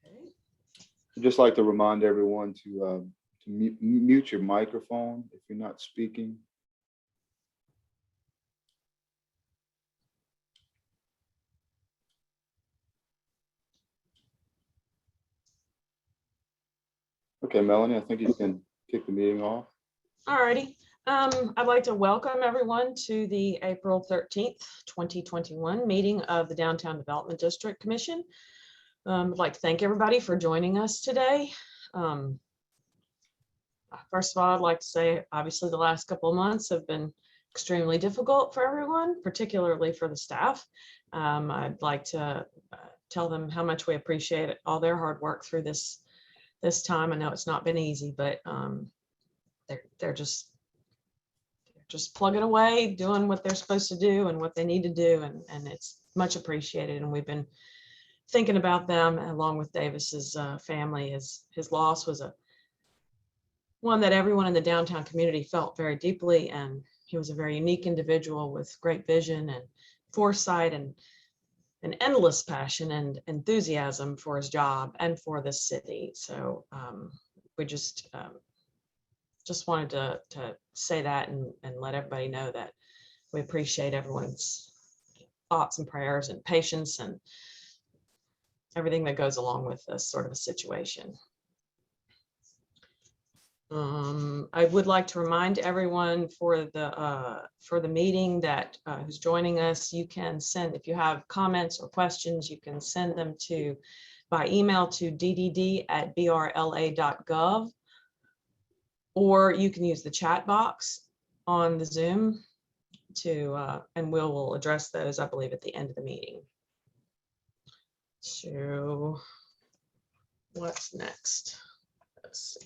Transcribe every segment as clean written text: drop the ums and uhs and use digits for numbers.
Okay. I'd just like to remind everyone to mute your microphone if you're not speaking. Okay, Melanie, I think you can kick the meeting off. Alrighty. I'd like to welcome everyone to the April 13th, 2021 meeting of the Downtown Development District Commission. I'd like to thank everybody for joining us today. First of all, I'd like to say, obviously, the last couple of months have been extremely difficult for everyone, particularly for the staff. I'd like to tell them how much we appreciate all their hard work through this time. I know it's not been easy, but they're just plugging away, doing what they're supposed to do and what they need to do, and it's much appreciated. And we've been thinking about them along with Davis's family. His loss was one that everyone in the downtown community felt very deeply, and he was a very unique individual with great vision and foresight and an endless passion and enthusiasm for his job and for the city. So we just wanted to say that and let everybody know that we appreciate everyone's thoughts and prayers and patience and everything that goes along with this sort of a situation. I would like to remind everyone for the meeting that who's joining us, you can send, if you have comments or questions, you can send them by email to ddd@brla.gov, or you can use the chat box on the Zoom and we'll address those, I believe, at the end of the meeting. So what's next? Let's see.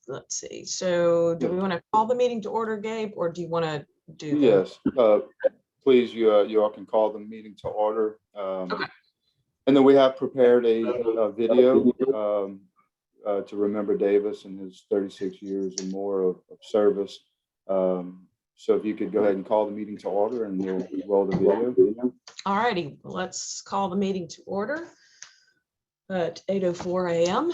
Let's see. So do we want to call the meeting to order, Gabe, or do you want to do Yes, please, you all can call the meeting to order. Okay. And then we have prepared a video to remember Davis and his 36 years and more of service. So if you could go ahead and call the meeting to order, and we'll roll the video. All righty, let's call the meeting to order at 8:04 a.m.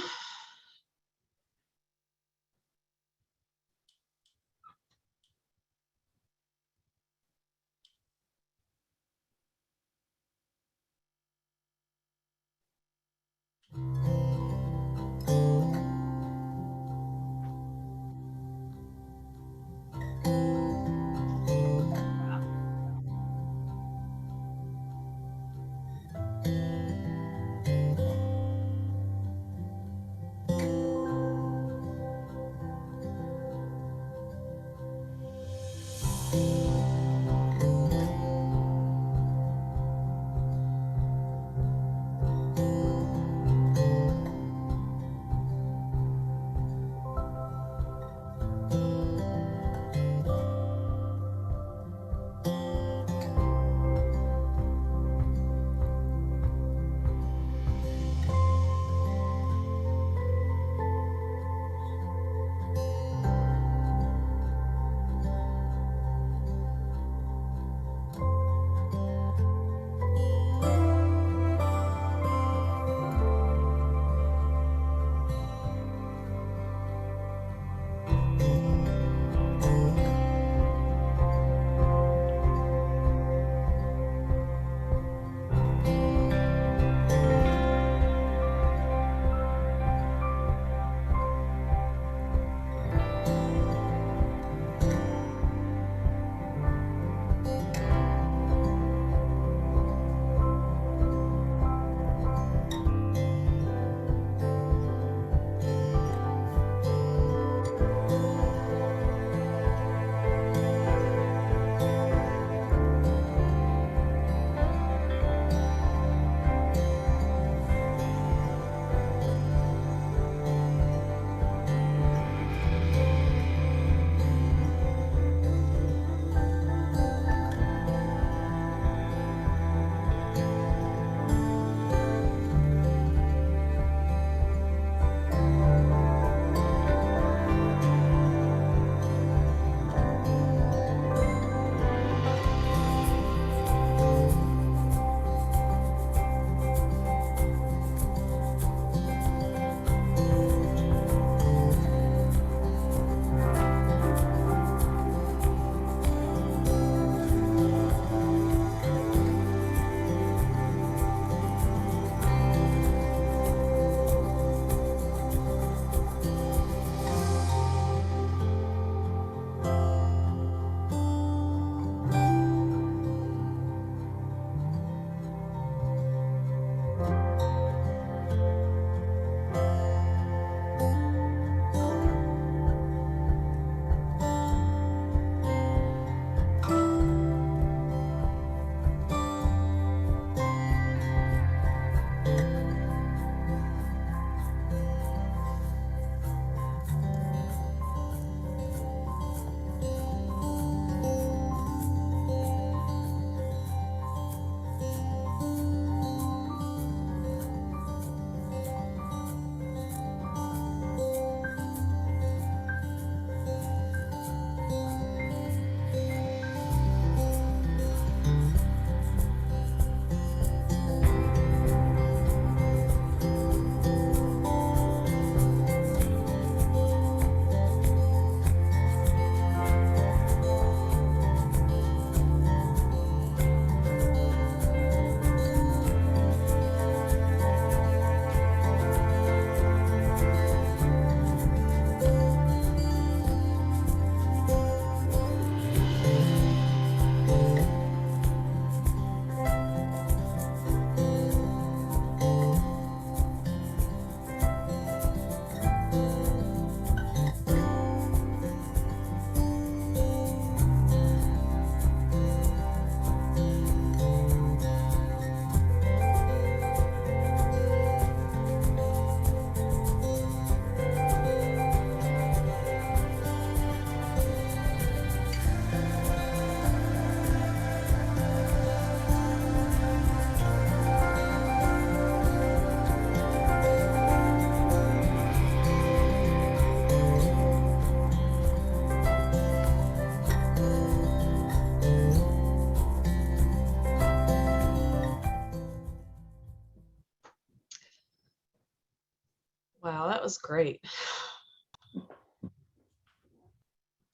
was great.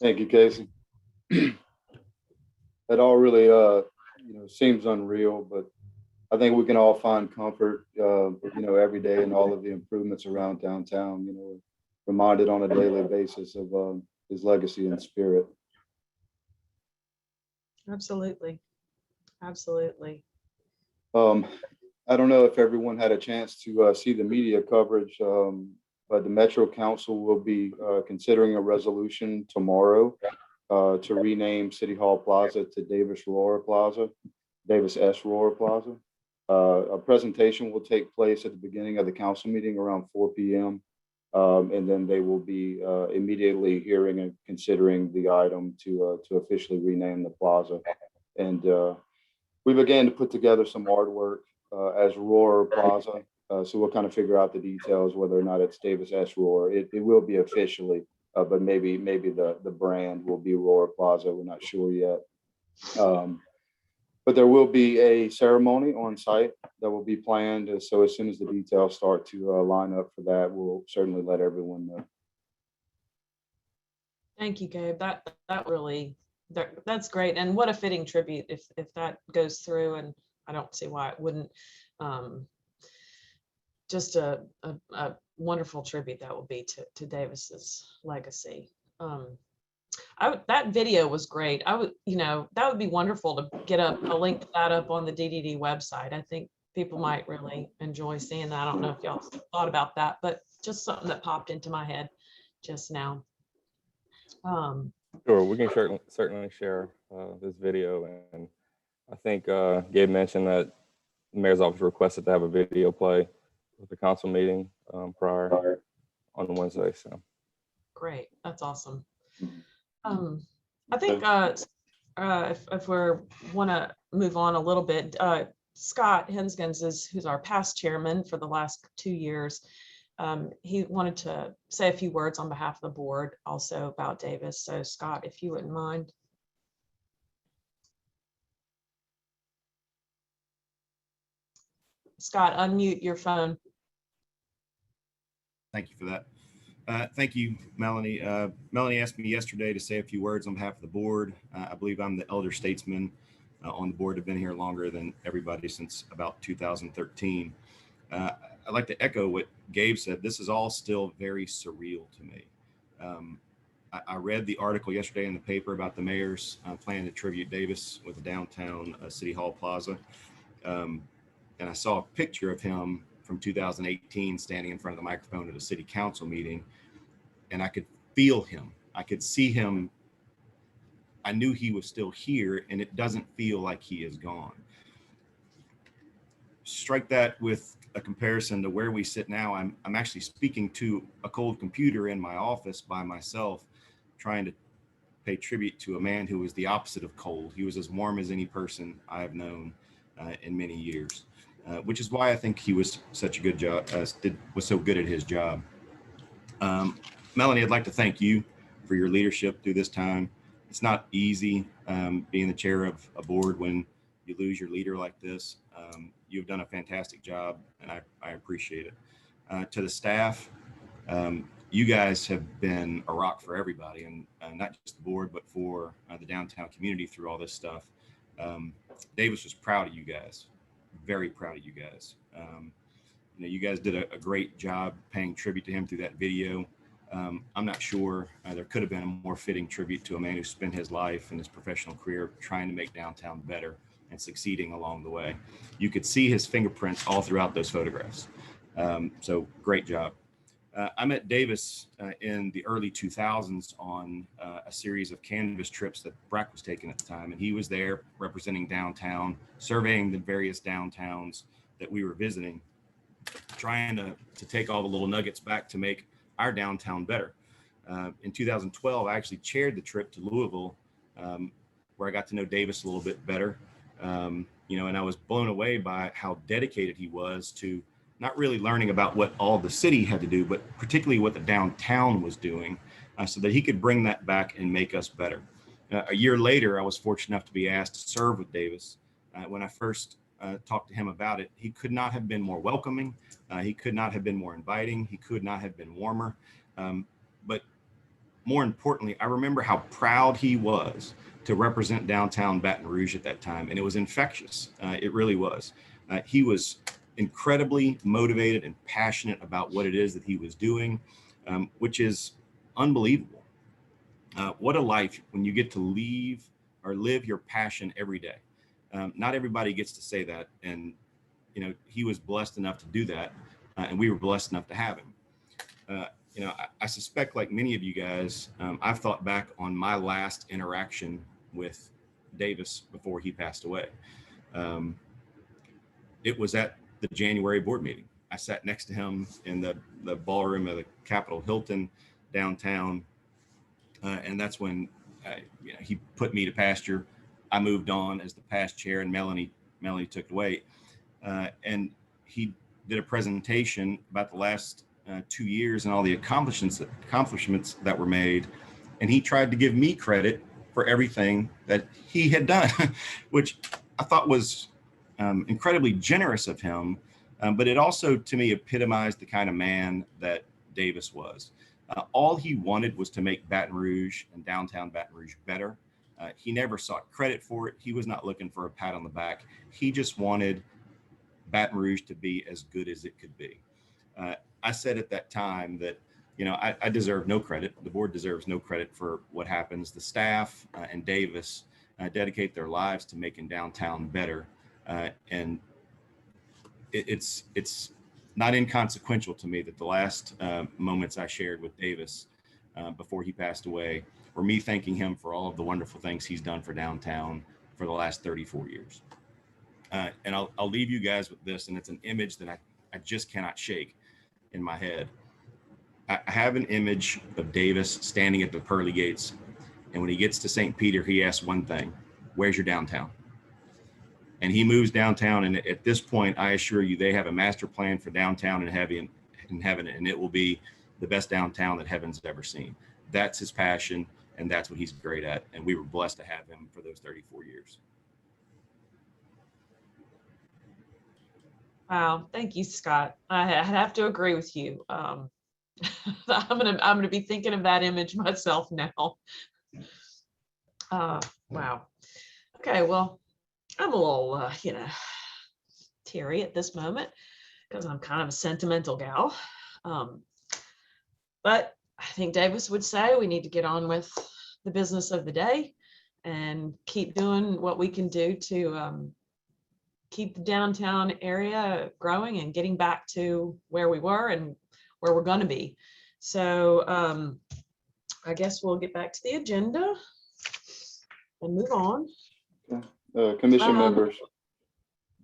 Thank you, Casey. It all really, seems unreal, but I think we can all find comfort, every day in all of the improvements around downtown, reminded on a daily basis of his legacy and spirit. Absolutely. Absolutely. I don't know if everyone had a chance to see the media coverage, but the Metro Council will be considering a resolution tomorrow to rename City Hall Plaza to Davis S. Rohrer Plaza. A presentation will take place at the beginning of the council meeting around 4 p.m. And then they will be immediately hearing and considering the item to officially rename the plaza. And we began to put together some artwork as Rohrer Plaza. So we'll kind of figure out the details, whether or not it's Davis S. Rohrer. It will be officially, but maybe the brand will be Rohrer Plaza. We're not sure yet. But there will be a ceremony on site that will be planned. So as soon as the details start to line up for that, we'll certainly let everyone know. Thank you, Gabe. That's great. And what a fitting tribute if that goes through, and I don't see why it wouldn't. Just a wonderful tribute that will be to Davis's legacy. That video was great. that would be wonderful to get a link to that up on the DDD website. I think people might really enjoy seeing that. I don't know if y'all thought about that, but just something that popped into my head just now. Sure, we can certainly share this video, and I think Gabe mentioned that the mayor's office requested to have a video play with the council meeting prior on Wednesday. So great, that's awesome. I think if we want to move on a little bit, Scott Henskens who's our past chairman for the last 2 years. He wanted to say a few words on behalf of the board also about Davis. So Scott, if you wouldn't mind. Scott, unmute your phone. Thank you for that. Thank you, Melanie. Melanie asked me yesterday to say a few words on behalf of the board. I believe I'm the elder statesman on the board. I've been here longer than everybody since about 2013. I'd like to echo what Gabe said. This is all still very surreal to me. I read the article yesterday in the paper about the mayor's plan to tribute Davis with the downtown City Hall Plaza. And I saw a picture of him from 2018 standing in front of the microphone at a city council meeting, and I could feel him. I could see him. I knew he was still here, and it doesn't feel like he is gone. Strike that with a comparison to where we sit now. I'm actually speaking to a cold computer in my office by myself, trying to pay tribute to a man who was the opposite of cold. He was as warm as any person I've known in many years. Which is why I think he was such a good job, was so good at his job. Melanie, I'd like to thank you for your leadership through this time. It's not easy being the chair of a board when you lose your leader like this. You've done a fantastic job, and I appreciate it. To the staff, you guys have been a rock for everybody, and not just the board, but for the downtown community through all this stuff. Davis was proud of you guys. Very proud of you guys. You guys did a great job paying tribute to him through that video. I'm not sure there could have been a more fitting tribute to a man who spent his life and his professional career trying to make downtown better and succeeding along the way. You could see his fingerprints all throughout those photographs. So great job. I met Davis in the early 2000s on a series of canvas trips that Brack was taking at the time. And he was there representing downtown, surveying the various downtowns that we were visiting, trying to take all the little nuggets back to make our downtown better. In 2012, I actually chaired the trip to Louisville, where I got to know Davis a little bit better. And I was blown away by how dedicated he was to not really learning about what all the city had to do, but particularly what the downtown was doing, so that he could bring that back and make us better. A year later, I was fortunate enough to be asked to serve with Davis. When I first talked to him about it, he could not have been more welcoming. He could not have been more inviting. He could not have been warmer. But more importantly, I remember how proud he was to represent downtown Baton Rouge at that time. And it was infectious. It really was. He was incredibly motivated and passionate about what it is that he was doing, which is unbelievable. What a life when you get to leave or live your passion every day. Not everybody gets to say that. And, he was blessed enough to do that. And we were blessed enough to have him. I suspect, like many of you guys, I've thought back on my last interaction with Davis before he passed away. It was at the January board meeting. I sat next to him in the ballroom of the Capitol Hilton downtown. And that's when he put me to pasture. I moved on as the past chair, and Melanie took away. And he did a presentation about the last 2 years and all the accomplishments that were made. And he tried to give me credit for everything that he had done, which I thought was incredibly generous of him. But it also, to me, epitomized the kind of man that Davis was. All he wanted was to make Baton Rouge and downtown Baton Rouge better. He never sought credit for it. He was not looking for a pat on the back. He just wanted Baton Rouge to be as good as it could be. I said at that time that, I deserve no credit. The board deserves no credit for what happens. The staff and Davis dedicate their lives to making downtown better. And it's not inconsequential to me that the last moments I shared with Davis before he passed away were me thanking him for all of the wonderful things he's done for downtown for the last 34 years. And I'll leave you guys with this, and it's an image that I just cannot shake in my head. I have an image of Davis standing at the pearly gates, and when he gets to St. Peter, he asks one thing: where's your downtown? And he moves downtown, and at this point, I assure you, they have a master plan for downtown in heaven, and it will be the best downtown that heaven's ever seen. That's his passion, and that's what he's great at, and we were blessed to have him for those 34 years. Wow, thank you, Scott. I have to agree with you. I'm gonna be thinking of that image myself now. Wow. Okay, well, I'm a little, teary at this moment because I'm kind of a sentimental gal. But I think Davis would say we need to get on with the business of the day and keep doing what we can do to keep the downtown area growing and getting back to where we were and where we're going to be. So I guess we'll get back to the agenda and move on. Commission members.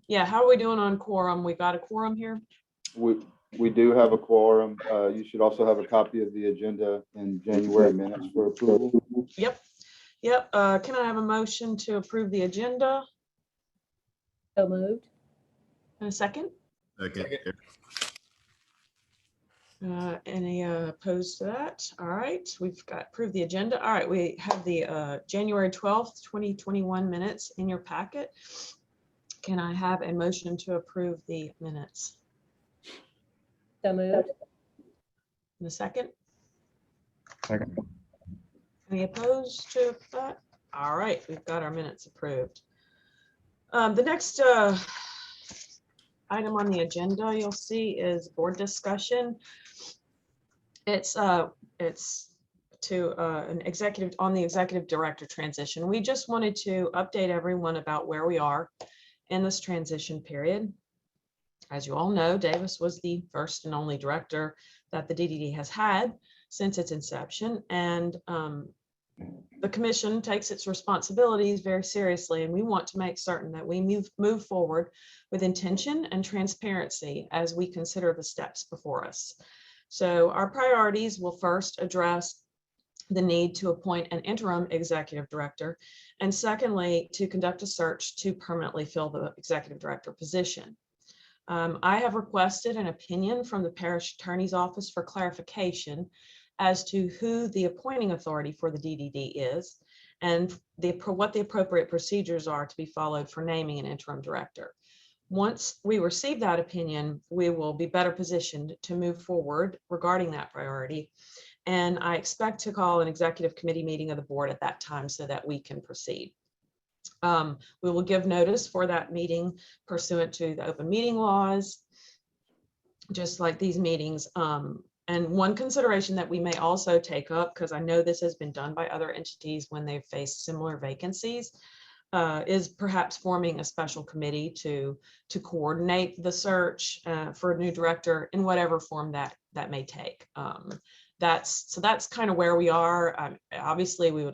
Yeah, how are we doing on quorum? We got a quorum here? We do have a quorum. You should also have a copy of the agenda and January minutes for approval. Yep. Can I have a motion to approve the agenda? So moved. And a second? Okay. Any opposed to that? All right, we've got approved the agenda. All right, we have the January 12th, 2021 minutes in your packet. Can I have a motion to approve the minutes? So moved. In a second? Second. Any opposed to that? All right, we've got our minutes approved. The next item on the agenda you'll see is board discussion. It's to an executive on the executive director transition. We just wanted to update everyone about where we are in this transition period. As you all know, Davis was the first and only director that the DDD has had since its inception, and the commission takes its responsibilities very seriously, and we want to make certain that we move forward with intention and transparency as we consider the steps before us. So our priorities will first address the need to appoint an interim executive director, and secondly, to conduct a search to permanently fill the executive director position. I have requested an opinion from the parish attorney's office for clarification as to who the appointing authority for the DDD is and what the appropriate procedures are to be followed for naming an interim director. Once we receive that opinion, we will be better positioned to move forward regarding that priority. And I expect to call an executive committee meeting of the board at that time so that we can proceed. We will give notice for that meeting pursuant to the open meeting laws, just like these meetings. And one consideration that we may also take up, because I know this has been done by other entities when they've faced similar vacancies, is perhaps forming a special committee to coordinate the search for a new director in whatever form that may take. That's kind of where we are. Obviously, we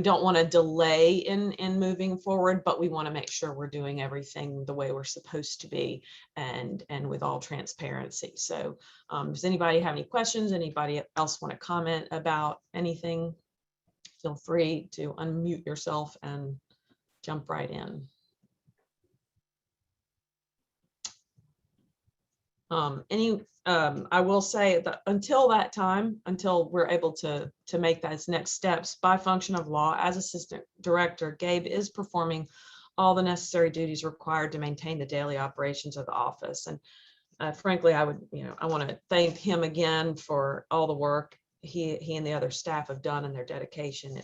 don't want to delay in moving forward, but we want to make sure we're doing everything the way we're supposed to be and with all transparency. So does anybody have any questions? Anybody else want to comment about anything? Feel free to unmute yourself and jump right in. I will say that until that time, until we're able to make those next steps, by function of law, as assistant director, Gabe is performing all the necessary duties required to maintain the daily operations of the office. And frankly, I want to thank him again for all the work he and the other staff have done and their dedication.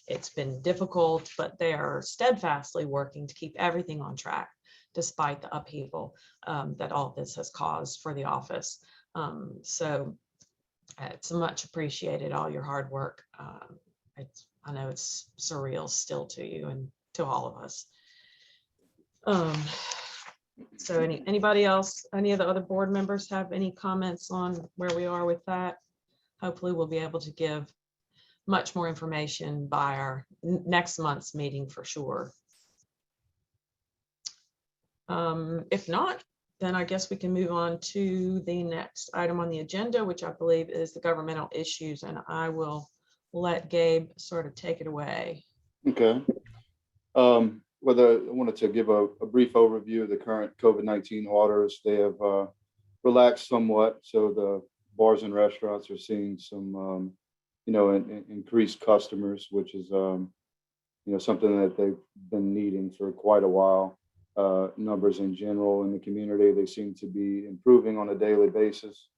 It's been difficult, but they are steadfastly working to keep everything on track, despite the upheaval that all of this has caused for the office. So it's much appreciated, all your hard work. I know it's surreal still to you and to all of us. So anybody else, any of the other board members have any comments on where we are with that? Hopefully we'll be able to give much more information by our next month's meeting for sure. If not, then I guess we can move on to the next item on the agenda, which I believe is the governmental issues, and I will let Gabe sort of take it away. Okay. I wanted to give a brief overview of the current COVID-19 orders. They have relaxed somewhat, so the bars and restaurants are seeing some, increased customers, which is, something that they've been needing for quite a while. Numbers in general in the community, they seem to be improving on a daily basis.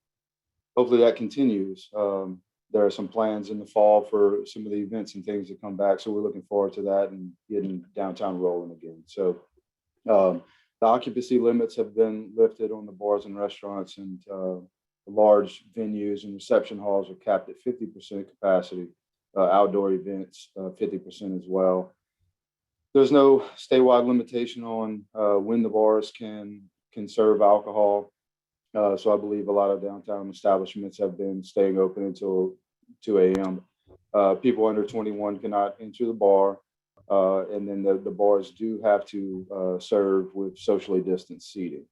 Hopefully that continues. There are some plans in the fall for some of the events and things to come back, so we're looking forward to that and getting downtown rolling again. So the occupancy limits have been lifted on the bars and restaurants, and large venues and reception halls are capped at 50% capacity. Outdoor events 50% as well. There's no statewide limitation on when the bars can serve alcohol. So I believe a lot of downtown establishments have been staying open until 2 a.m. People under 21 cannot enter the bar. And then the bars do have to serve with socially distanced seating.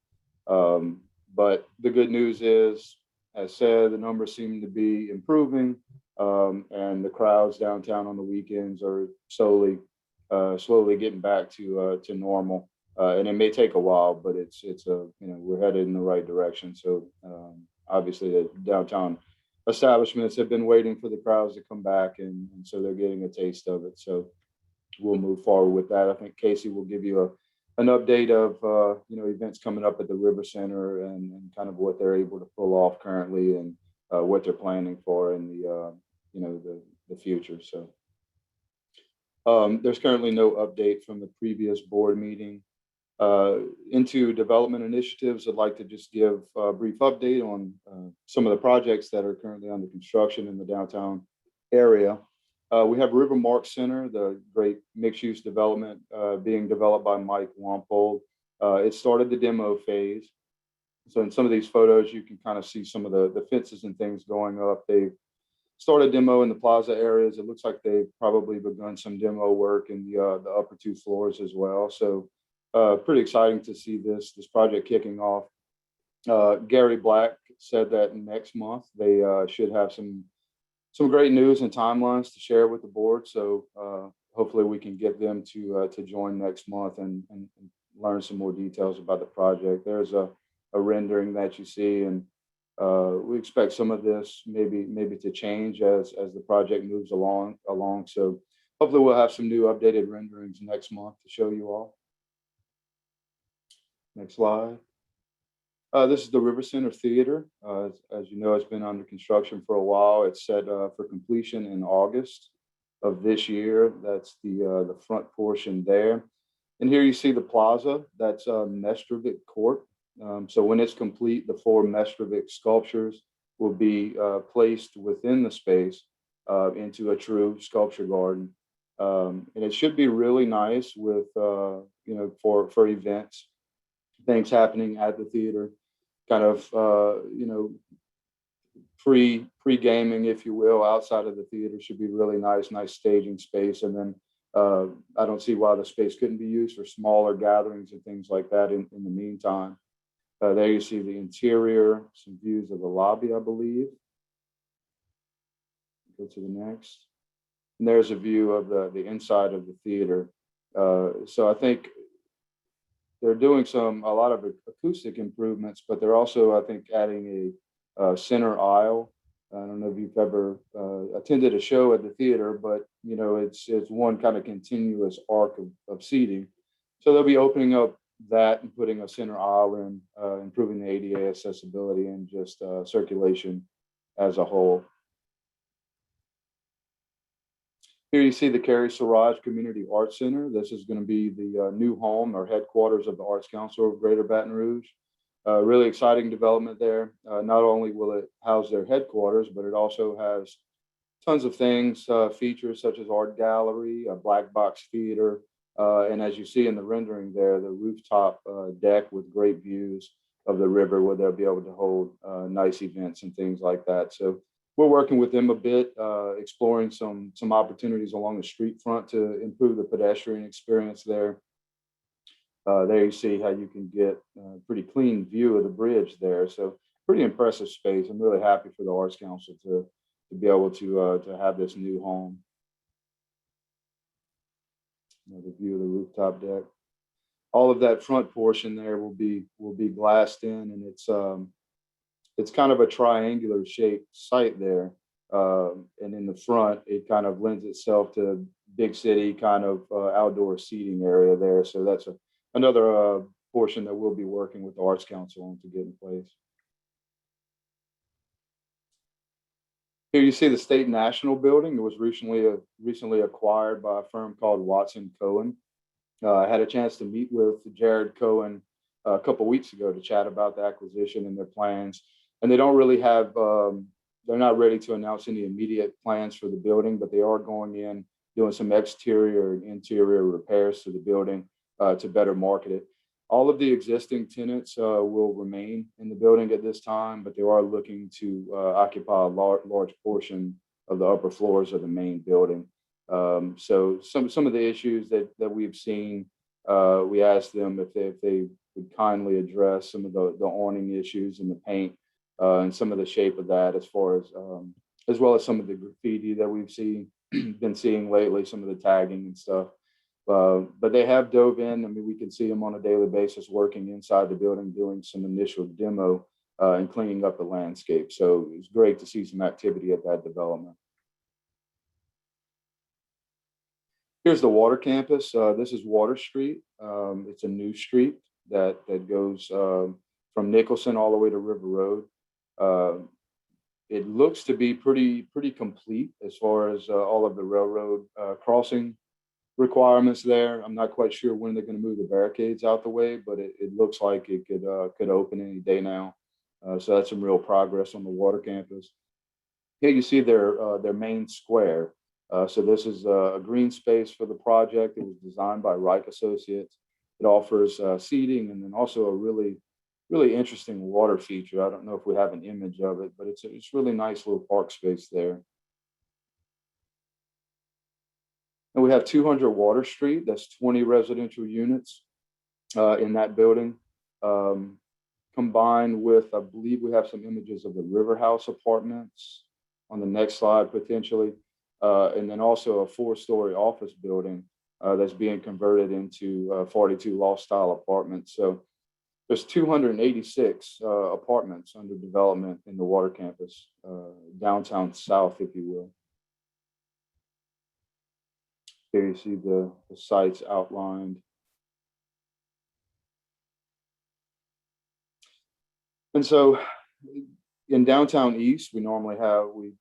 But the good news is, as said, the numbers seem to be improving. And the crowds downtown on the weekends are slowly getting back to normal, and it may take a while, but we're headed in the right direction. So obviously, the downtown establishments have been waiting for the crowds to come back, and so they're getting a taste of it. So we'll move forward with that. I think Casey will give you an update of events coming up at the River Center and kind of what they're able to pull off currently and what they're planning for in the future. So. There's currently no update from the previous board meeting. Into development initiatives, I'd like to just give a brief update on some of the projects that are currently under construction in the downtown area. We have River Mark Center, the great mixed-use development being developed by Mike Wampold. It started the demo phase. So in some of these photos, you can kind of see some of the fences and things going up. They've started demo in the plaza areas. It looks like they've probably begun some demo work in the upper 2 floors as well. So pretty exciting to see this project kicking off. Gary Black said that next month they should have some great news and timelines to share with the board. So hopefully we can get them to join next month and learn some more details about the project. There's a rendering that you see, and we expect some of this maybe to change as the project moves along. So hopefully we'll have some new updated renderings next month to show you all. Next slide. This is the River Center Theater. As you know, it's been under construction for a while. It's set for completion in August of this year. That's the front portion there. And here you see the plaza. That's Mestrovic Court. So when it's complete, the 4 Mestrovic sculptures will be placed within the space into a true sculpture garden. And it should be really nice with, for events, things happening at the theater, kind of, pre-gaming, if you will, outside of the theater should be really nice staging space. And then I don't see why the space couldn't be used for smaller gatherings and things like that in the meantime. There you see the interior, some views of the lobby, I believe. Go to the next. And there's a view of the inside of the theater. So I think they're doing a lot of acoustic improvements, but they're also, I think, adding a center aisle. I don't know if you've ever attended a show at the theater, but it's one kind of continuous arc of seating. So they'll be opening up that and putting a center aisle in, improving the ADA accessibility and just circulation as a whole. Here you see the Carrie Siraj Community Arts Center. This is going to be the new home or headquarters of the Arts Council of Greater Baton Rouge. Really exciting development there. Not only will it house their headquarters, but it also has tons of things, features such as art gallery, a black box theater, and as you see in the rendering there, the rooftop deck with great views of the river where they'll be able to hold nice events and things like that. So we're working with them a bit, exploring some opportunities along the street front to improve the pedestrian experience there. There you see how you can get a pretty clean view of the bridge there. So pretty impressive space. I'm really happy for the Arts Council to be able to have this new home. Another view of the rooftop deck. All of that front portion there will be glassed in, and it's kind of a triangular shaped site there. And in the front, it kind of lends itself to big city kind of outdoor seating area there. So that's another portion that we'll be working with the Arts Council on to get in place. Here you see the State National Building. It was recently acquired by a firm called Watson Cohen. I had a chance to meet with Jared Cohen a couple weeks ago to chat about the acquisition and their plans. And they don't really have, they're not ready to announce any immediate plans for the building, but they are going in, doing some exterior and interior repairs to the building to better market it. All of the existing tenants will remain in the building at this time, but they are looking to occupy a large portion of the upper floors of the main building. So some of the issues that we've seen, we asked them if they would kindly address some of the awning issues and the paint and some of the shape of that, as well as some of the graffiti that we've been seeing lately, some of the tagging and stuff. But they have dove in. I mean, we can see them on a daily basis working inside the building, doing some initial demo and cleaning up the landscape. So it's great to see some activity at that development. Here's the Water Campus. This is Water Street. It's a new street that goes from Nicholson all the way to River Road. It looks to be pretty complete as far as all of the railroad crossing requirements there. I'm not quite sure when they're going to move the barricades out the way, but it looks like it could open any day now. So that's some real progress on the Water Campus. Here you see their main square. So this is a green space for the project. It was designed by Reich Associates. It offers seating and then also a really interesting water feature. I don't know if we have an image of it, but it's really nice little park space there. And we have 200 Water Street. That's 20 residential units in that building. Combined with, I believe we have some images of the River House apartments on the next slide potentially. And then also a 4-story office building that's being converted into 42 loft style apartments. So there's 286 apartments under development in the Water Campus, downtown south, if you will. Here you see the sites outlined. And so in downtown East, we normally have, we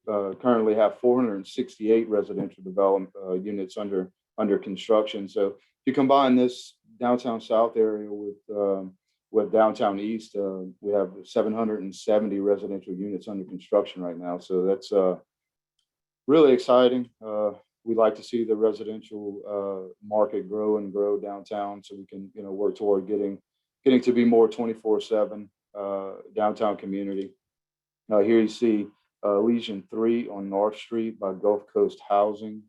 currently have 468 residential development units under construction. So if you combine this downtown South area with downtown East, we have 770 residential units under construction right now. So that's really exciting. We'd like to see the residential market grow and grow downtown, so we can, work toward getting to be more 24/7 downtown community. Here you see Legion 3 on North Street by Gulf Coast Housing.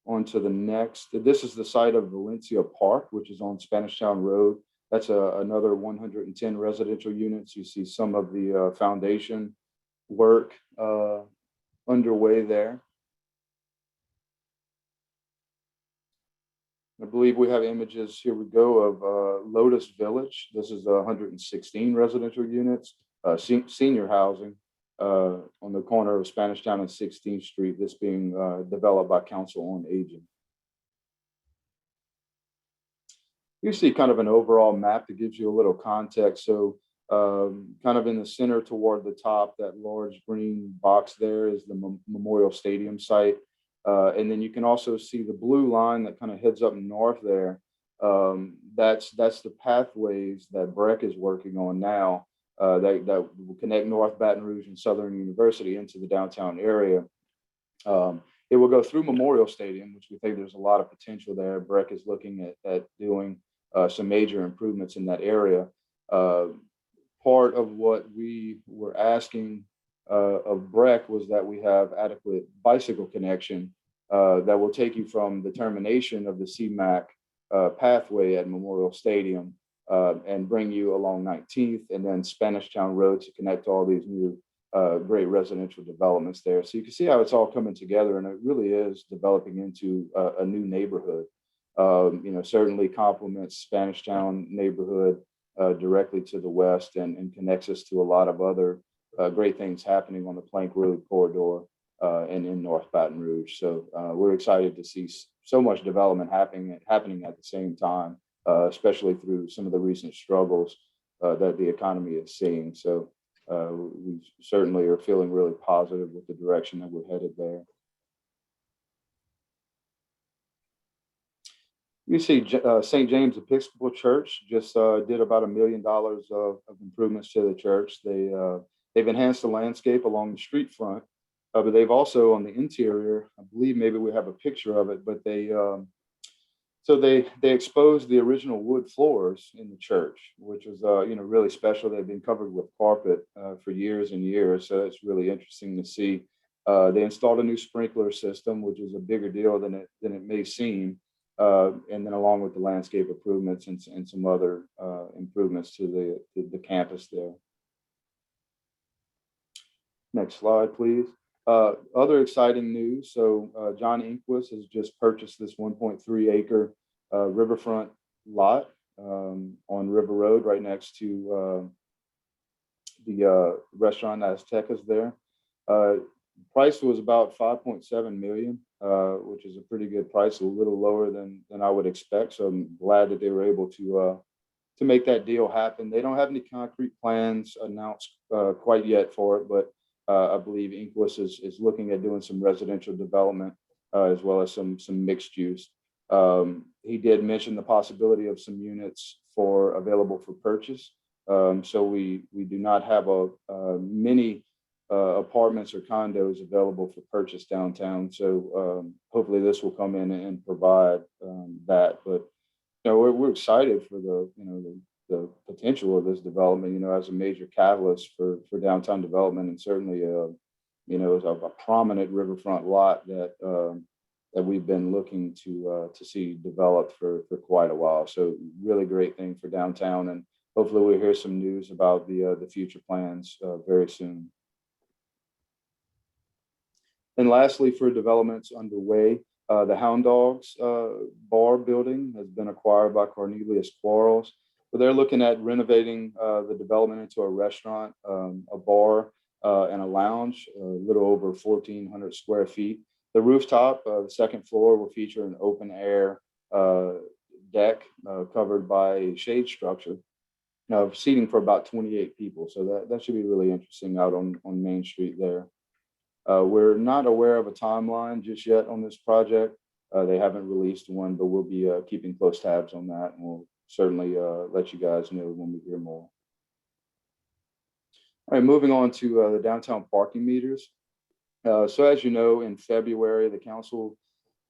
On to the next. This is the site of Valencia Park, which is on Spanish Town Road. That's another 110 residential units. You see some of the foundation work underway there. I believe we have images, here we go, of Lotus Village. This is 116 residential units, senior housing on the corner of Spanish Town and 16th Street, this being developed by Council on Aging. You see kind of an overall map that gives you a little context. So kind of in the center toward the top, that large green box there is the Memorial Stadium site. And then you can also see the blue line that kind of heads up north there. That's the pathways that BREC is working on now that will connect North Baton Rouge and Southern University into the downtown area. It will go through Memorial Stadium, which we think there's a lot of potential there. BREC is looking at doing some major improvements in that area. Part of what we were asking of BREC was that we have adequate bicycle connection that will take you from the termination of the CMAC pathway at Memorial Stadium and bring you along 19th and then Spanish Town Road to connect all these new great residential developments there. So you can see how it's all coming together, and it really is developing into a new neighborhood. Certainly complements Spanish Town neighborhood directly to the west and connects us to a lot of other great things happening on the Plank Road corridor and in North Baton Rouge. So we're excited to see so much development happening at the same time, especially through some of the recent struggles that the economy is seeing. So we certainly are feeling really positive with the direction that we're headed there. You see St. James Episcopal Church just did about $1 million of improvements to the church. They've enhanced the landscape along the street front, but they've also on the interior, I believe maybe we have a picture of it, but they exposed the original wood floors in the church, which was really special. They've been covered with carpet for years and years, so it's really interesting to see. They installed a new sprinkler system, which is a bigger deal than it may seem. And then along with the landscape improvements and some other improvements to the campus there. Next slide, please. Other exciting news. So John Inquist has just purchased this 1.3 acre riverfront lot on River Road right next to the restaurant Aztecas there. Price was about 5.7 million, which is a pretty good price, a little lower than I would expect. So I'm glad that they were able to make that deal happen. They don't have any concrete plans announced quite yet for it, but I believe Inquist is looking at doing some residential development as well as some mixed use. He did mention the possibility of some units available for purchase. So we do not have many apartments or condos available for purchase downtown. So hopefully this will come in and provide that. But we're excited for the potential of this development, as a major catalyst for downtown development, and certainly is a prominent riverfront lot that we've been looking to see developed for quite a while. So really great thing for downtown, and hopefully we'll hear some news about the future plans very soon. And lastly, for developments underway, the Hound Dogs bar building has been acquired by Cornelius Quarles. But they're looking at renovating the development into a restaurant, a bar, and a lounge, a little over 1,400 square feet. The rooftop, the second floor, will feature an open air deck covered by a shade structure. seating for about 28 people. So that should be really interesting out on Main Street there. We're not aware of a timeline just yet on this project. They haven't released one, but we'll be keeping close tabs on that, and we'll certainly let you guys know when we hear more. All right, moving on to the downtown parking meters. So as you know, in February, the council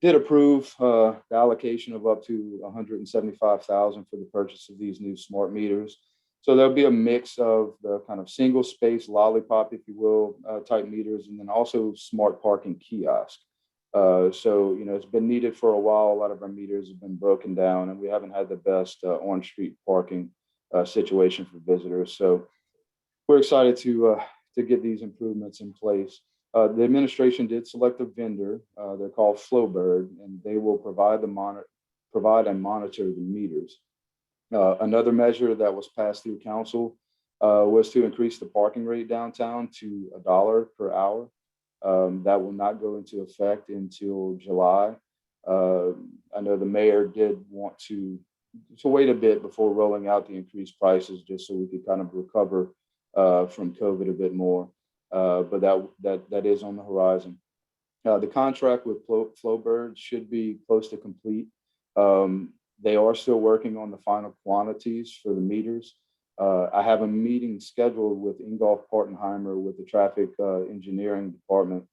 did approve the allocation of up to $175,000 for the purchase of these new smart meters. So there'll be a mix of the kind of single space lollipop, if you will, type meters, and then also smart parking kiosk. So, you know, it's been needed for a while. A lot of our meters have been broken down, and we haven't had the best on-street parking situation for visitors. So we're excited to get these improvements in place. The administration did select a vendor. They're called Flowbird, and they will provide and monitor the meters. Another measure that was passed through council was to increase the parking rate downtown to $1 per hour. That will not go into effect until July. I know the mayor did want to wait a bit before rolling out the increased prices, just so we could kind of recover from COVID a bit more. But that is on the horizon. The contract with Flowbird should be close to complete. They are still working on the final quantities for the meters. I have a meeting scheduled with Ingolf Partenheimer with the traffic engineering department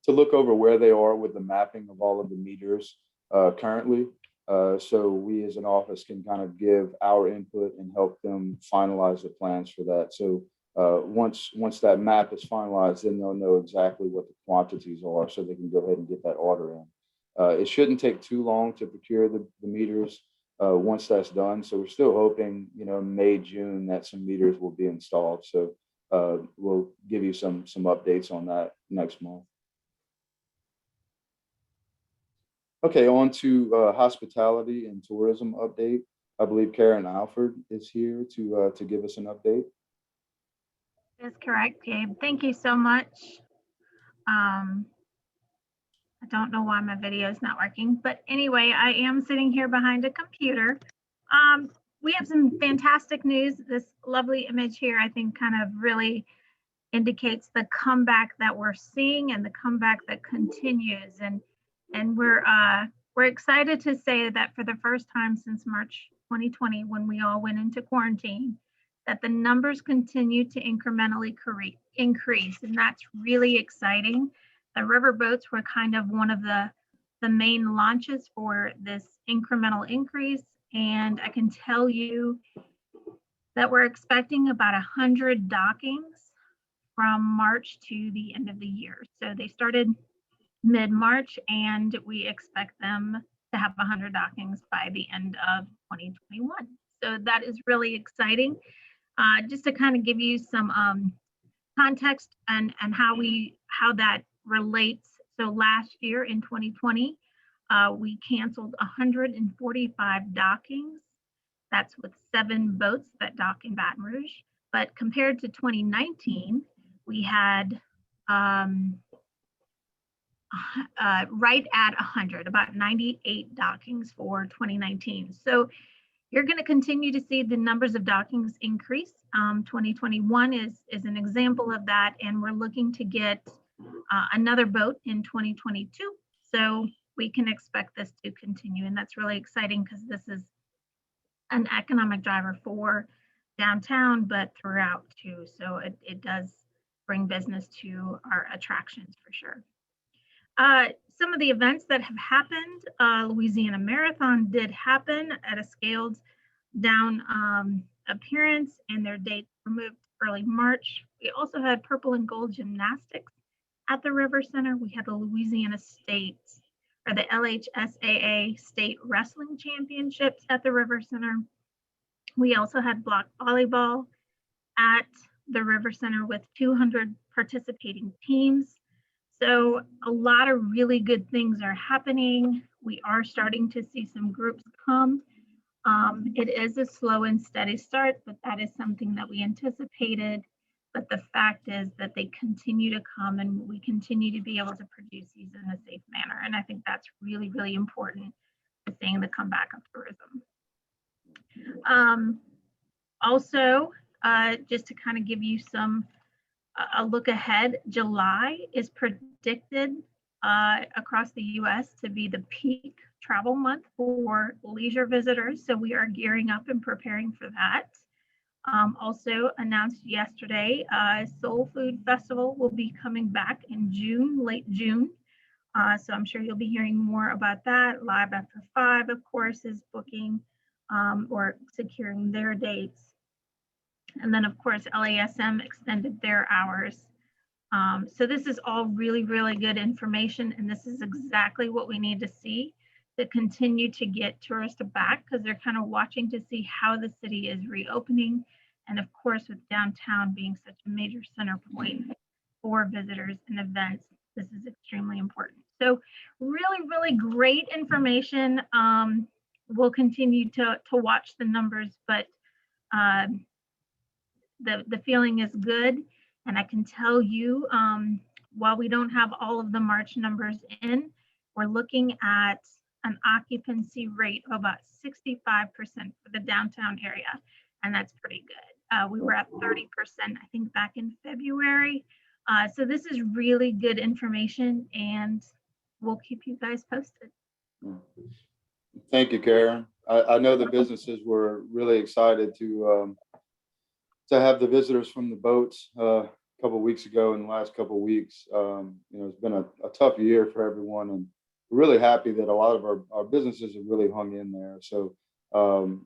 to look over where they are with the mapping of all of the meters currently. So we as an office can kind of give our input and help them finalize the plans for that. So once that map is finalized, then they'll know exactly what the quantities are, so they can go ahead and get that order in. It shouldn't take too long to procure the meters once that's done. So we're still hoping, you know, May, June, that some meters will be installed. So we'll give you some updates on that next month. Okay, on to hospitality and tourism update. I believe Karen Alford is here to give us an update. That's correct, Gabe. Thank you so much. I don't know why my video is not working, but anyway, I am sitting here behind a computer. We have some fantastic news. This lovely image here, I think, kind of really indicates the comeback that we're seeing and the comeback that continues. And we're excited to say that for the first time since March 2020, when we all went into quarantine, that the numbers continue to incrementally increase, and that's really exciting. The river boats were kind of one of the main launches for this incremental increase, and I can tell you that we're expecting about 100 dockings from March to the end of the year. So they started mid-March, and we expect them to have 100 dockings by the end of 2021. So that is really exciting. Just to kind of give you some context and how that relates. So last year in 2020, we canceled 145 dockings. That's with 7 boats that dock in Baton Rouge. But compared to 2019, we had right at 100, about 98 dockings for 2019. So you're going to continue to see the numbers of dockings increase. 2021 is an example of that, and we're looking to get another boat in 2022. So we can expect this to continue, and that's really exciting because this is an economic driver for downtown, but throughout too. So it does bring business to our attractions for sure. Some of the events that have happened, Louisiana Marathon did happen at a scaled down appearance, and their dates were moved early March. We also had purple and gold gymnastics at the River Center. We had the Louisiana State, or the LHSAA State Wrestling Championships at the River Center. We also had block volleyball at the River Center with 200 participating teams. So a lot of really good things are happening. We are starting to see some groups come. It is a slow and steady start, but that is something that we anticipated. But the fact is that they continue to come, and we continue to be able to produce these in a safe manner. And I think that's really, really important to seeing the comeback of tourism. Also, just to kind of give you a look ahead, July is predicted across the US to be the peak travel month for leisure visitors. So we are gearing up and preparing for that. Also announced yesterday, Soul Food Festival will be coming back in June, late June. So I'm sure you'll be hearing more about that. Live After 5, of course, is booking or securing their dates. And then, of course, LASM extended their hours. So this is all really, really good information. And this is exactly what we need to see to continue to get tourists back, because they're kind of watching to see how the city is reopening. And of course, with downtown being such a major center point for visitors and events, this is extremely important. So really, really great information. We'll continue to watch the numbers, but the feeling is good. And I can tell you, while we don't have all of the March numbers in, we're looking at an occupancy rate of about 65% for the downtown area. And that's pretty good. We were at 30%, I think, back in February. So this is really good information, and we'll keep you guys posted. Thank you, Karen. I know the businesses were really excited to have the visitors from the boats a couple of weeks ago. In the last couple of weeks, it's been a tough year for everyone, and we're really happy that a lot of our businesses have really hung in there. So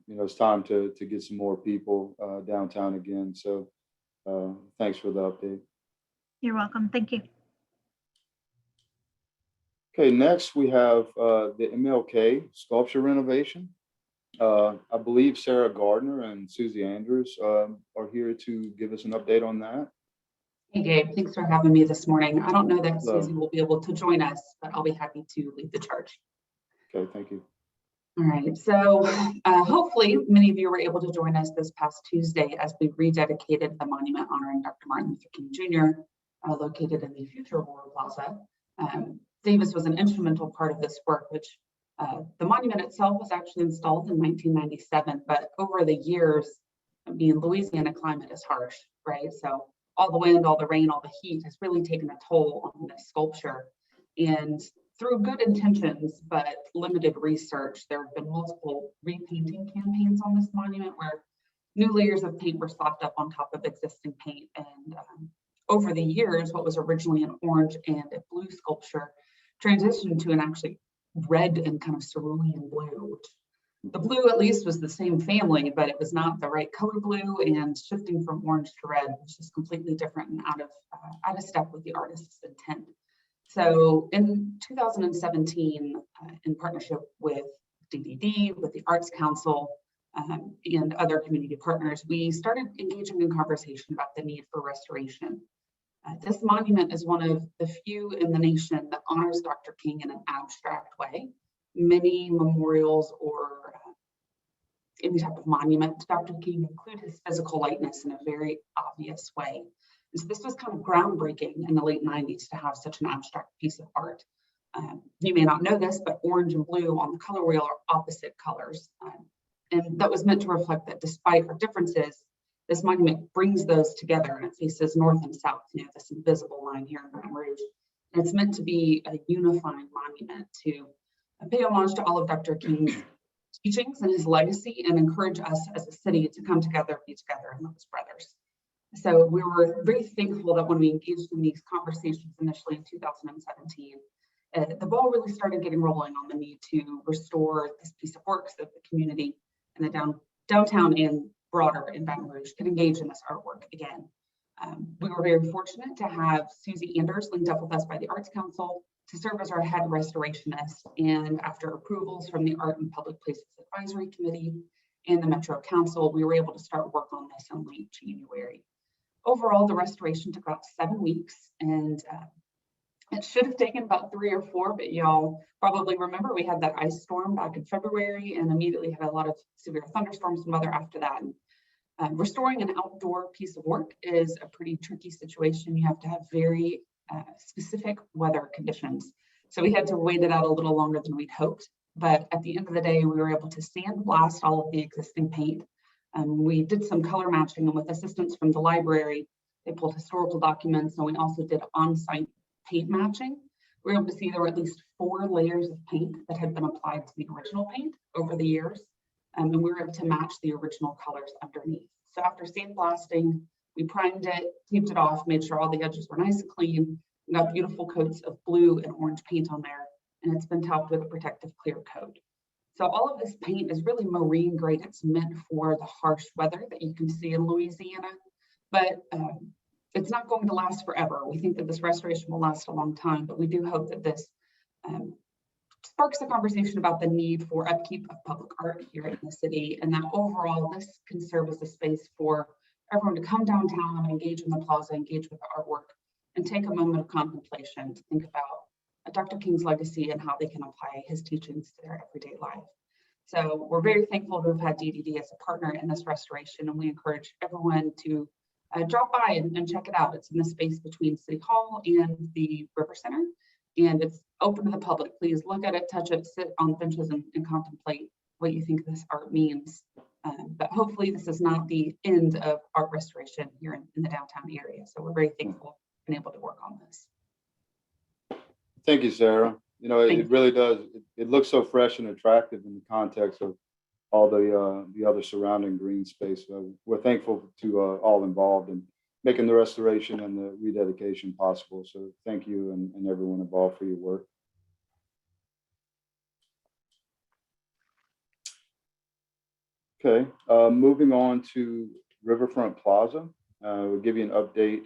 it's time to get some more people downtown again. So thanks for the update. You're welcome. Thank you. Okay, next we have the MLK sculpture renovation. I believe Sarah Gardner and Susie Andrews are here to give us an update on that. Hey Gabe, thanks for having me this morning. I don't know that Hello. Susie will be able to join us, but I'll be happy to lead the charge. Okay, thank you. All right, so hopefully many of you were able to join us this past Tuesday as we rededicated the monument honoring Dr. Martin Luther King Jr. Located in the future Aurora Plaza. Davis was an instrumental part of this work, which the monument itself was actually installed in 1997, but over the years, Louisiana climate is harsh, right? So all the wind, all the rain, all the heat has really taken a toll on this sculpture. And through good intentions, but limited research, there have been multiple repainting campaigns on this monument where new layers of paint were slapped up on top of existing paint. And over the years, what was originally an orange and a blue sculpture transitioned to an actually red and kind of cerulean blue, which the blue at least was the same family, but it was not the right color blue, and shifting from orange to red was just completely different and out of step with the artist's intent. So in 2017, in partnership with DDD, with the Arts Council, and other community partners, we started engaging in conversation about the need for restoration. This monument is one of the few in the nation that honors Dr. King in an abstract way. Many memorials or any type of monument to Dr. King include his physical likeness in a very obvious way. And so this was kind of groundbreaking in the late 90s to have such an abstract piece of art. You may not know this, but orange and blue on the color wheel are opposite colors. And that was meant to reflect that despite our differences, this monument brings those together, and it faces north and south, this invisible line here in Baton Rouge. And it's meant to be a unifying monument to pay homage to all of Dr. King's teachings and his legacy, and encourage us as a city to come together, be together, and love as brothers. So we were very thankful that when we engaged in these conversations initially in 2017, the ball really started getting rolling on the need to restore this piece of work so that the community and the downtown and broader in Baton Rouge could engage in this artwork again. We were very fortunate to have Susie Andrews linked up with us by the Arts Council to serve as our head restorationist. And after approvals from the Art and Public Places Advisory Committee and the Metro Council, we were able to start work on this in late January. Overall, the restoration took about 7 weeks, and it should have taken about 3 or 4, but y'all probably remember we had that ice storm back in February and immediately had a lot of severe thunderstorms and weather after that. And restoring an outdoor piece of work is a pretty tricky situation. You have to have very specific weather conditions. So we had to wait it out a little longer than we'd hoped. But at the end of the day, we were able to sandblast all of the existing paint, We did some color matching, and with assistance from the library, they pulled historical documents, and we also did on-site paint matching. We were able to see there were at least 4 layers of paint that had been applied to the original paint over the years, and we were able to match the original colors underneath. So after sandblasting, we primed it, taped it off, made sure all the edges were nice and clean. We got beautiful coats of blue and orange paint on there, and it's been topped with a protective clear coat. So all of this paint is really marine grade. It's meant for the harsh weather that you can see in Louisiana, but it's not going to last forever. We think that this restoration will last a long time, but we do hope that this sparks a conversation about the need for upkeep of public art here in the city, and that overall this can serve as a space for everyone to come downtown and engage in the plaza, engage with the artwork, and take a moment of contemplation to think about Dr. King's legacy and how they can apply his teachings to their everyday life. So we're very thankful to have had DDD as a partner in this restoration, and we encourage everyone to drop by and check it out. It's in the space between City Hall and the River Center, and it's open to the public. Please look at it, touch it, sit on benches and contemplate what you think this art means. But hopefully this is not the end of art restoration here in the downtown area. So we're very thankful and able to work on this. Thank you, Sarah. You know, Thank it really does. It looks so fresh and attractive in the context of all the other surrounding green space. So we're thankful to all involved in making the restoration and the rededication possible. So thank you and everyone involved for your work. Okay, moving on to Riverfront Plaza. We'll give you an update.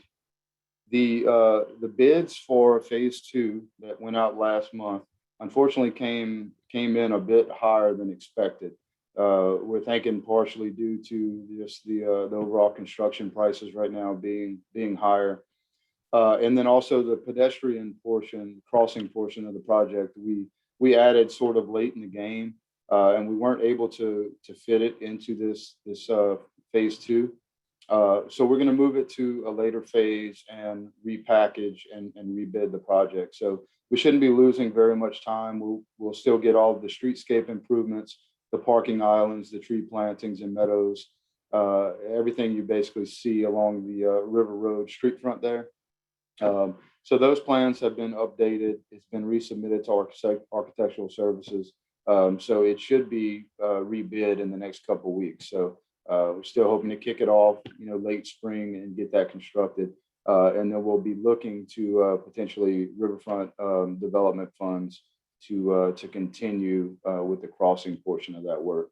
The bids for phase 2 that went out last month, unfortunately came in a bit higher than expected. We're thinking partially due to just the overall construction prices right now being higher. And then also the pedestrian portion, crossing portion of the project, we added sort of late in the game, and we weren't able to fit it into this phase 2. So we're going to move it to a later phase and repackage and rebid the project. So we shouldn't be losing very much time. We'll still get all of the streetscape improvements, the parking islands, the tree plantings and meadows, everything you basically see along the River Road street front there. So those plans have been updated. It's been resubmitted to architectural services. So it should be rebid in the next couple of weeks. So we're still hoping to kick it off, late spring and get that constructed. And then we'll be looking to potentially Riverfront development funds to continue with the crossing portion of that work.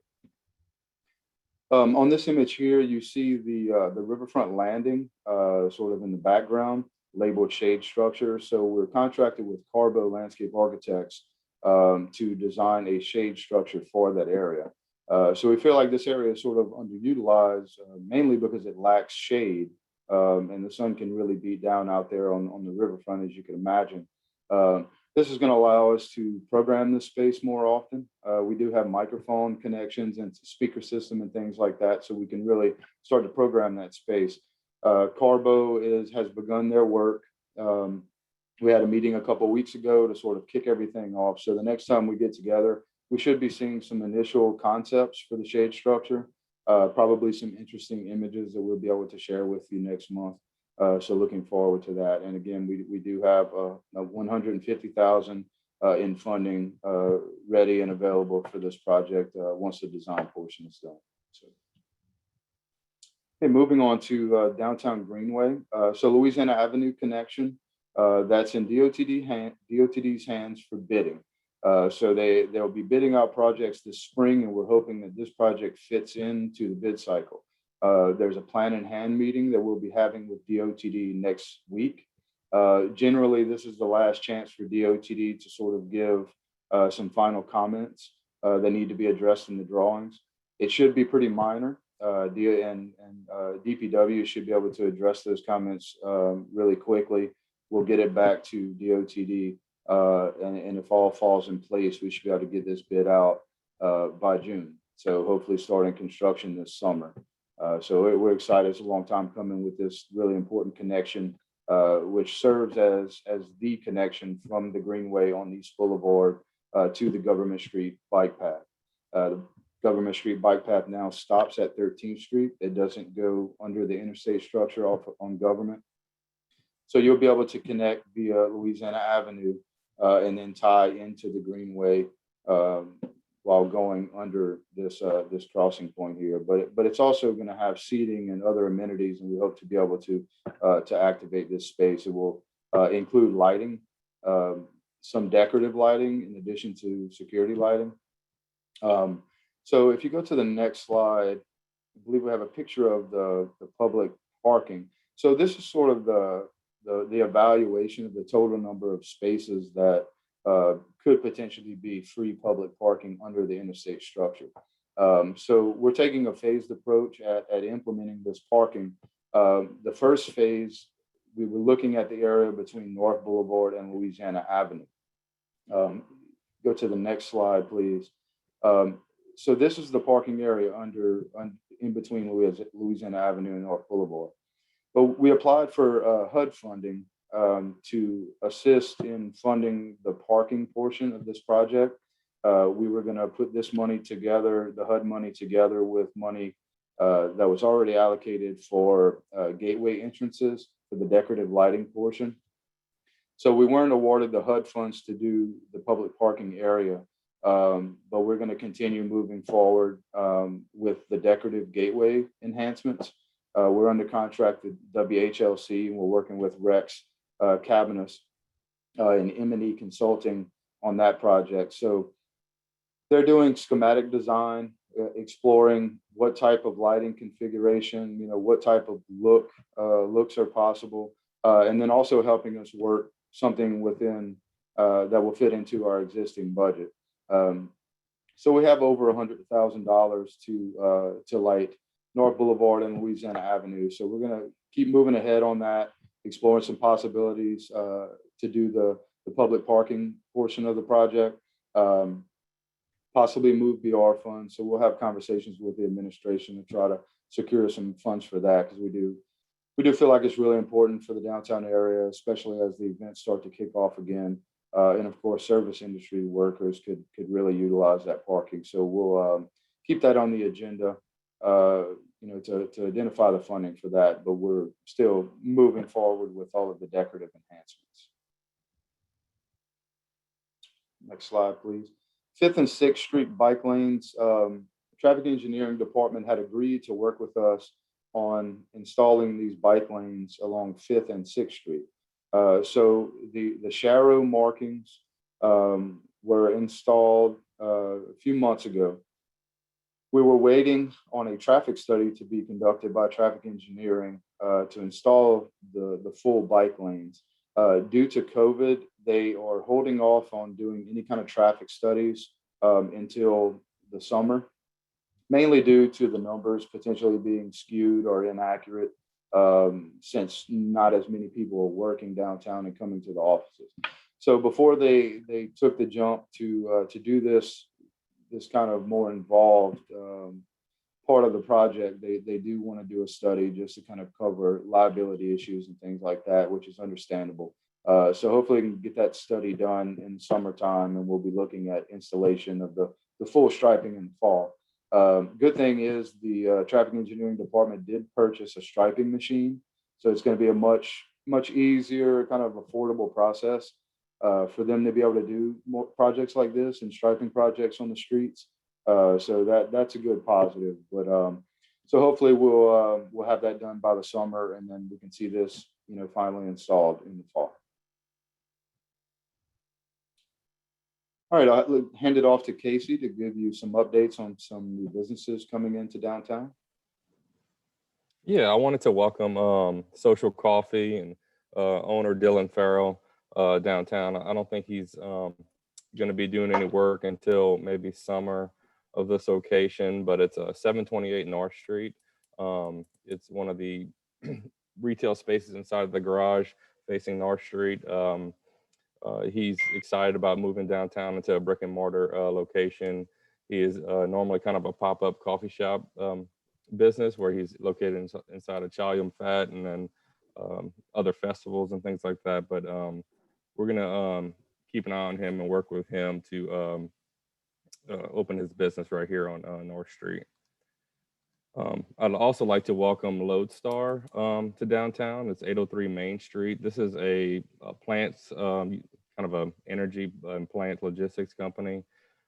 On this image here, you see the Riverfront landing sort of in the background, labeled shade structure. So we're contracted with Carbo Landscape Architects to design a shade structure for that area. So we feel like this area is sort of underutilized, mainly because it lacks shade, and the sun can really beat down out there on the riverfront, as you can imagine. This is going to allow us to program this space more often. We do have microphone connections and speaker system and things like that, so we can really start to program that space. Carbo has begun their work. We had a meeting a couple of weeks ago to sort of kick everything off. So the next time we get together, we should be seeing some initial concepts for the shade structure, probably some interesting images that we'll be able to share with you next month. So looking forward to that. And again, we do have $150,000 in funding ready and available for this project once the design portion is done. So, okay, moving on to downtown Greenway. So Louisiana Avenue connection, that's in DOTD's hands for bidding. So they'll be bidding out projects this spring, and we're hoping that this project fits into the bid cycle. There's a plan in hand meeting that we'll be having with DOTD next week. Generally, this is the last chance for DOTD to sort of give some final comments that need to be addressed in the drawings. It should be pretty minor, DPW should be able to address those comments really quickly. We'll get it back to DOTD. And if all falls in place, we should be able to get this bid out by June. So hopefully starting construction this summer. So we're excited. It's a long time coming with this really important connection, which serves as the connection from the Greenway on East Boulevard to the Government Street bike path. The Government Street bike path now stops at 13th Street. It doesn't go under the interstate structure off on Government. So you'll be able to connect via Louisiana Avenue and then tie into the Greenway while going under this this crossing point here. But it's also going to have seating and other amenities, and we hope to be able to activate this space. It will include lighting, some decorative lighting in addition to security lighting. So if you go to the next slide, I believe we have a picture of the public parking. So this is sort of the evaluation of the total number of spaces that could potentially be free public parking under the interstate structure. So we're taking a phased approach at implementing this parking. The first phase, we were looking at the area between North Boulevard and Louisiana Avenue. Go to the next slide, please. So this is the parking area in between Louisiana Avenue and North Boulevard. But we applied for HUD funding to assist in funding the parking portion of this project. We were going to put this money together, the HUD money together with money that was already allocated for gateway entrances for the decorative lighting portion. So we weren't awarded the HUD funds to do the public parking area, but we're going to continue moving forward with the decorative gateway enhancements. We're under contract with WHLC, and we're working with Rex Cabinets and M&E Consulting on that project. So they're doing schematic design, exploring what type of lighting configuration, what type of looks are possible, and then also helping us work something within that will fit into our existing budget. So we have over $100,000 to light North Boulevard and Louisiana Avenue. So we're going to keep moving ahead on that, exploring some possibilities to do the public parking portion of the project, possibly move BR funds. So we'll have conversations with the administration to try to secure some funds for that, because we do feel like it's really important for the downtown area, especially as the events start to kick off again. And of course, service industry workers could really utilize that parking. So we'll keep that on the agenda, to identify the funding for that. But we're still moving forward with all of the decorative enhancements. Next slide, please. 5th and 6th Street bike lanes. Traffic engineering department had agreed to work with us on installing these bike lanes along 5th and 6th Street. So the Sharrow markings were installed a few months ago. We were waiting on a traffic study to be conducted by traffic engineering to install the full bike lanes. Due to COVID, they are holding off on doing any kind of traffic studies until the summer, mainly due to the numbers potentially being skewed or inaccurate, since not as many people are working downtown and coming to the offices. So before they took the jump to do this kind of more involved part of the project, they do want to do a study just to kind of cover liability issues and things like that, which is understandable. So hopefully we can get that study done in summertime, and we'll be looking at installation of the full striping in the fall. Good thing is the traffic engineering department did purchase a striping machine. So it's going to be a much easier, kind of affordable process for them to be able to do more projects like this and striping projects on the streets. So that's a good positive. But so hopefully we'll have that done by the summer, and then we can see this, finally installed in the fall. All right, I'll hand it off to Casey to give you some updates on some new businesses coming into downtown. Yeah, I wanted to welcome Social Coffee and owner Dylan Farrell downtown. I don't think he's going to be doing any work until maybe summer of this location, but it's 728 North Street. It's one of the retail spaces inside of the garage facing North Street. He's excited about moving downtown into a brick and mortar location. He is normally kind of a pop-up coffee shop business where he's located inside of Chalium Fat and then other festivals and things like that. But we're gonna keep an eye on him and work with him to opened his business right here on North Street. I'd also like to welcome Lodestar to downtown. It's 803 Main Street. This is a plants, kind of a energy and plant logistics company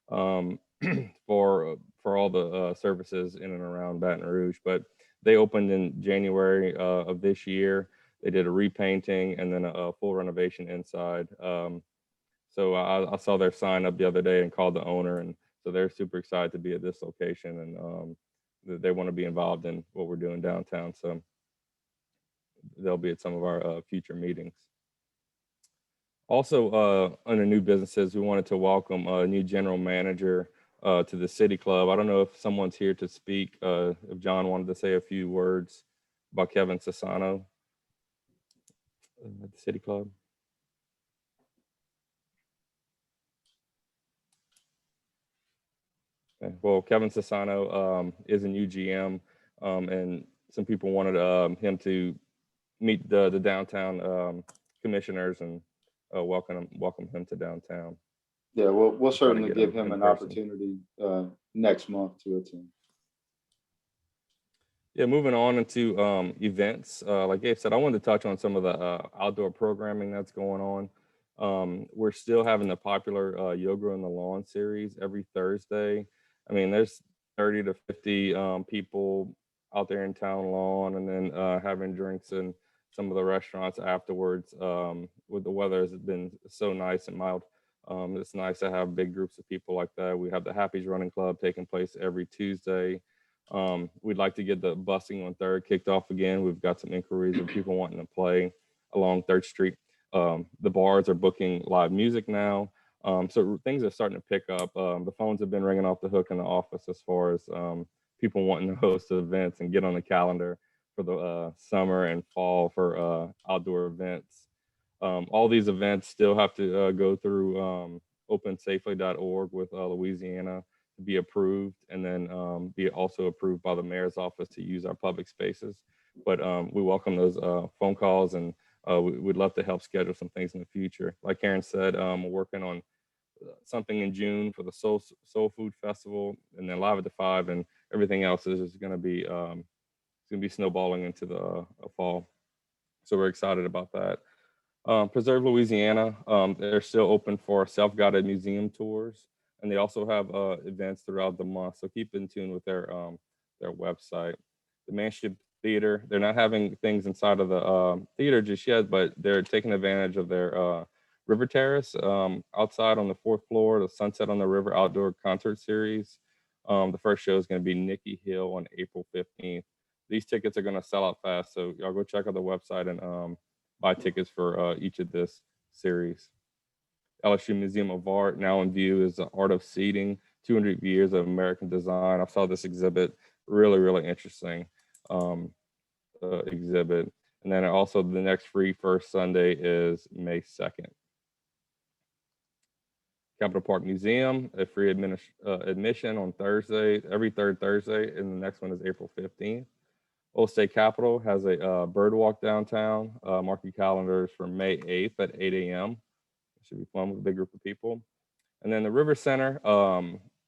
for all the services in and around Baton Rouge. But they opened in January of this year. They did a repainting and then a full renovation inside. So I saw their sign up the other day and called the owner, and so they're super excited to be at this location, and they want to be involved in what we're doing downtown. So they'll be at some of our future meetings. Also, under new businesses, we wanted to welcome a new general manager to the City Club. I don't know if someone's here to speak. If John wanted to say a few words about Kevin Sassano at the City Club. Okay. Well, Kevin Sassano is a new GM, and some people wanted him to meet the downtown commissioners and welcome him to downtown. Yeah, we'll certainly get give him him in an person. opportunity next month to attend. Yeah, moving on into events. Like Gabe said, I wanted to touch on some of the outdoor programming that's going on. We're still having the popular Yoga on the Lawn series every Thursday. I mean, there's 30 to 50 people out there in town lawn, and then having drinks in some of the restaurants afterwards. With the weather has been so nice and mild. It's nice to have big groups of people like that. We have the Happy's Running Club taking place every Tuesday. We'd like to get the busing on 3rd kicked off again. We've got some inquiries of people wanting to play along 3rd Street. The bars are booking live music now. So things are starting to pick up. The phones have been ringing off the hook in the office as far as people wanting to host events and get on the calendar for the summer and fall for outdoor events. All these events still have to go through opensafely.org with Louisiana to be approved, and then be also approved by the mayor's office to use our public spaces. But we welcome those phone calls, and we'd love to help schedule some things in the future. Like Karen said, we're working on something in June for the Soul Food Festival, and then Live at the 5, and everything else is just going to be snowballing into the fall. So we're excited about that. Preserve Louisiana, they're still open for self-guided museum tours, and they also have events throughout the month. So keep in tune with their website. The Manship Theater, they're not having things inside of the theater just yet, but they're taking advantage of their River Terrace outside on the 4th floor, the Sunset on the River outdoor concert series. The first show is going to be Nikki Hill on April 15th. These tickets are going to sell out fast, so y'all go check out the website and buy tickets for each of this series. LSU Museum of Art, now in view, is the Art of Seating, 200 Years of American Design. I saw this exhibit, really interesting exhibit. And then also the next free first Sunday is May 2nd. Capitol Park Museum, a free admission on Thursday, every 3rd Thursday, and the next one is April 15th. Old State Capitol has a bird walk downtown. Mark your calendars for May 8th at 8 a.m. It should be fun with a big group of people. And then the River Center,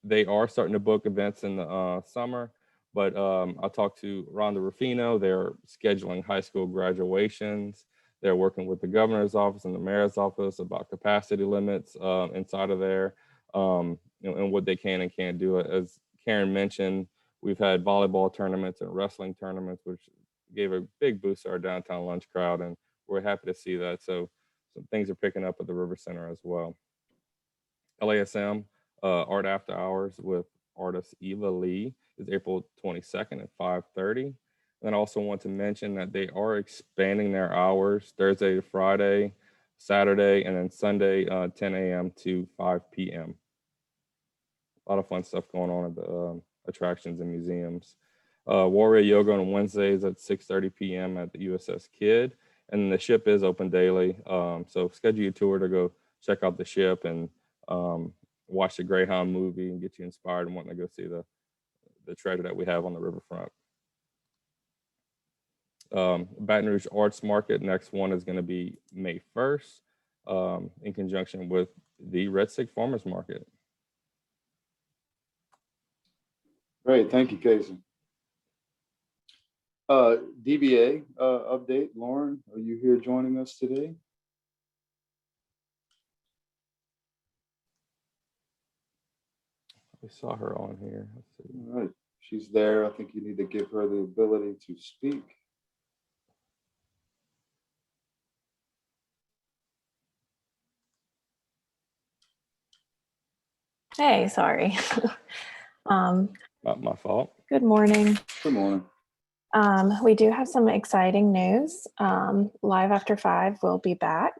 they are starting to book events in the summer, but I talked to Rhonda Ruffino. They're scheduling high school graduations. They're working with the governor's office and the mayor's office about capacity limits inside of there, and what they can and can't do. As Karen mentioned, we've had volleyball tournaments and wrestling tournaments, which gave a big boost to our downtown lunch crowd, and we're happy to see that. So some things are picking up at the River Center as well. LASM, Art After Hours with artist Eva Lee is April 22nd at 5:30. And I also want to mention that they are expanding their hours Thursday to Friday, Saturday, and then Sunday, 10 a.m. to 5 p.m. A lot of fun stuff going on at the attractions and museums. Warrior Yoga on Wednesdays at 6:30 p.m. at the USS Kidd. And the ship is open daily. So schedule your tour to go check out the ship and watch the Greyhound movie and get you inspired and wanting to go see the treasure that we have on the riverfront. Baton Rouge Arts Market, next one is going to be May 1st in conjunction with the Red Stick Farmers Market. Great, thank you, Casey. DBA update, Lauren, are you here joining us today? We saw her on here. Let's see. All right, she's there. I think you need to give her the ability to speak. Hey, sorry. Not my fault. Good morning. Good morning. We do have some exciting news. Live After 5 will be back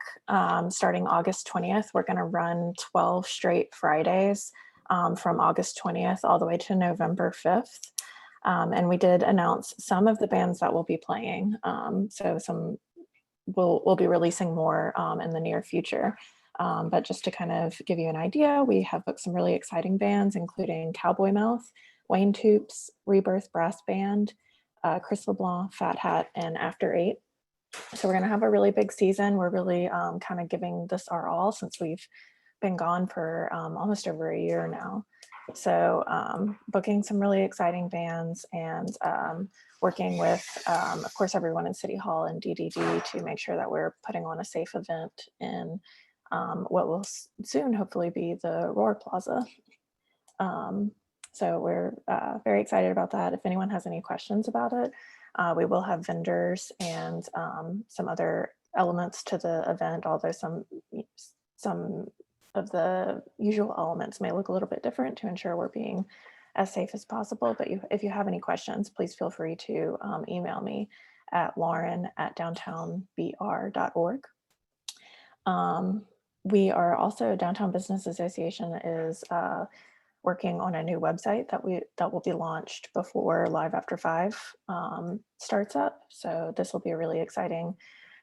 starting August 20th. We're going to run 12 straight Fridays from August 20th all the way to November 5th. And we did announce some of the bands that will be playing. So we'll be releasing more in the near future. But just to kind of give you an idea, we have booked some really exciting bands, including Cowboy Mouth, Wayne Toops, Rebirth Brass Band, Chris LeBlanc, Fat Hat, and After 8. So we're going to have a really big season. We're really kind of giving this our all since we've been gone for almost over a year now. So booking some really exciting bands and working with, of course, everyone in City Hall and DDD to make sure that we're putting on a safe event in what will soon hopefully be the Roar Plaza. So we're very excited about that. If anyone has any questions about it, we will have vendors and some other elements to the event, although some of the usual elements may look a little bit different to ensure we're being as safe as possible. But if you have any questions, please feel free to email me at lauren@downtownbr.org. We are also, Downtown Business Association is working on a new website that will be launched before Live After 5 starts up. So this will be a really exciting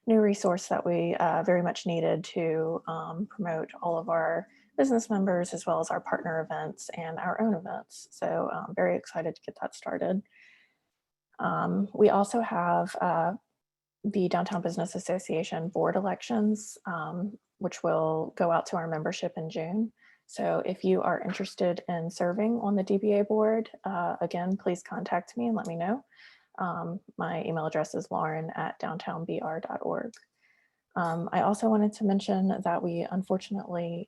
new resource that we very much needed to promote all of our business members as well as our partner events and our own events. So I'm very excited to get that started. We also have the Downtown Business Association board elections, which will go out to our membership in June. So if you are interested in serving on the DBA board, again, please contact me and let me know. My email address is lauren@downtownbr.org. I also wanted to mention that we unfortunately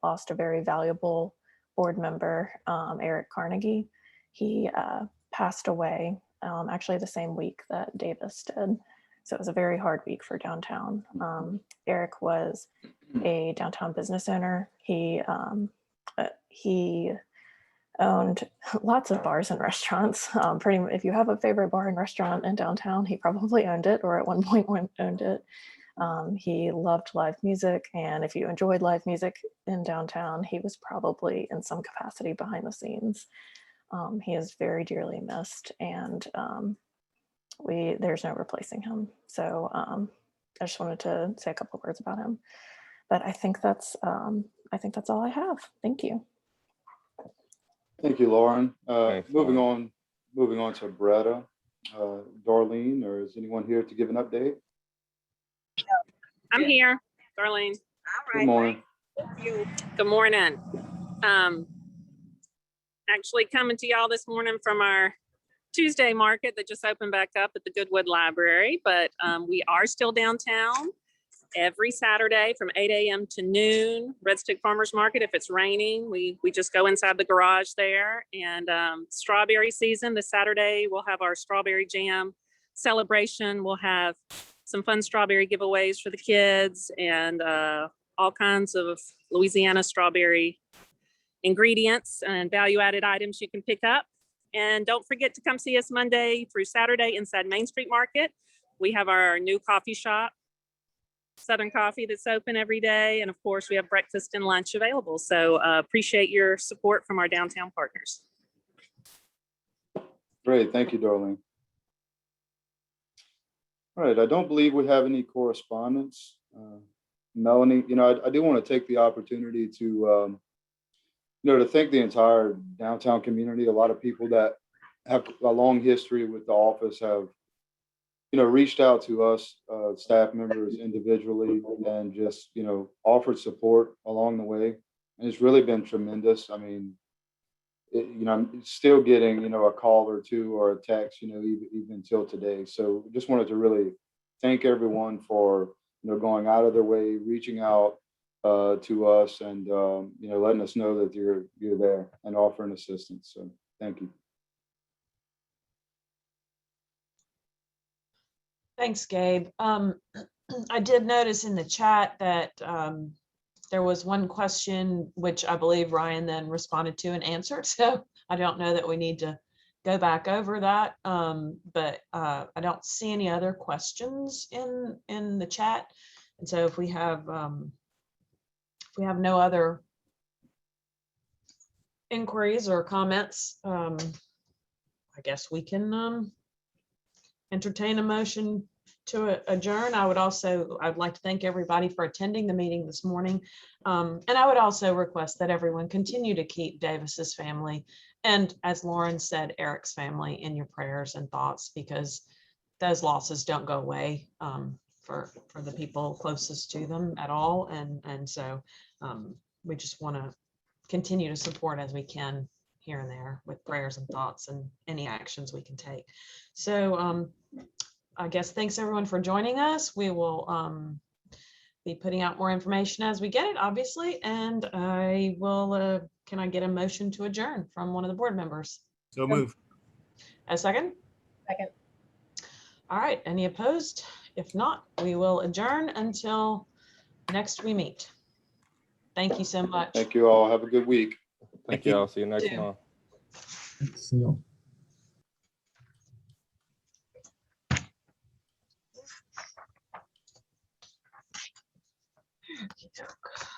lost a very valuable board member, Eric Carnegie. He passed away actually the same week that Davis did. So it was a very hard week for downtown. Eric was a downtown business owner. He owned lots of bars and restaurants. If you have a favorite bar and restaurant in downtown, he probably owned it or at one point owned it. He loved live music. And if you enjoyed live music in downtown, he was probably in some capacity behind the scenes. He is very dearly missed, and there's no replacing him. So I just wanted to say a couple of words about him. But I think that's all I have. Thank you. Thank you, Lauren. Thanks, Moving Lauren. on to Bretta. Darlene, or is anyone here to give an update? I'm here, Darlene. Good morning. Good morning. Actually coming to y'all this morning from our Tuesday market that just opened back up at the Goodwood Library, but we are still downtown every Saturday from 8 a.m. to noon. Red Stick Farmers Market. If it's raining, we just go inside the garage there. And strawberry season this Saturday, we'll have our strawberry jam celebration. We'll have some fun strawberry giveaways for the kids and all kinds of Louisiana strawberry ingredients and value-added items you can pick up. And don't forget to come see us Monday through Saturday inside Main Street Market. We have our new coffee shop, Southern Coffee, that's open every day. And of course, we have breakfast and lunch available. So appreciate your support from our downtown partners. Great, thank you, Darlene. All right, I don't believe we have any correspondence. Melanie, I do want to take the opportunity to to thank the entire downtown community. A lot of people that have a long history with the office have, reached out to us, staff members individually, and just, offered support along the way. And it's really been tremendous. I mean, I'm still getting, a call or two or a text, even until today. So just wanted to really thank everyone for, going out of their way, reaching out to us and, letting us know that you're there and offering assistance. So thank you. Thanks, Gabe. I did notice in the chat that there was one question which I believe Ryan then responded to and answered. So I don't know that we need to go back over that. But I don't see any other questions in the chat. And so if we have no other inquiries or comments, I guess we can entertain a motion to adjourn. I'd like to thank everybody for attending the meeting this morning. And I would also request that everyone continue to keep Davis's family and, as Lauren said, Eric's family in your prayers and thoughts, because those losses don't go away for the people closest to them at all. And so we just want to continue to support as we can here and there with prayers and thoughts and any actions we can take. So I guess thanks everyone for joining us. We will be putting out more information as we get it, obviously. And I will, can I get a motion to adjourn from one of the board members? So move. A second? Second. All right, any opposed? If not, we will adjourn until next we meet. Thank you so much. Thank you all. Have a good week. Thank you all. See you next too. month. See you. Okey-doke.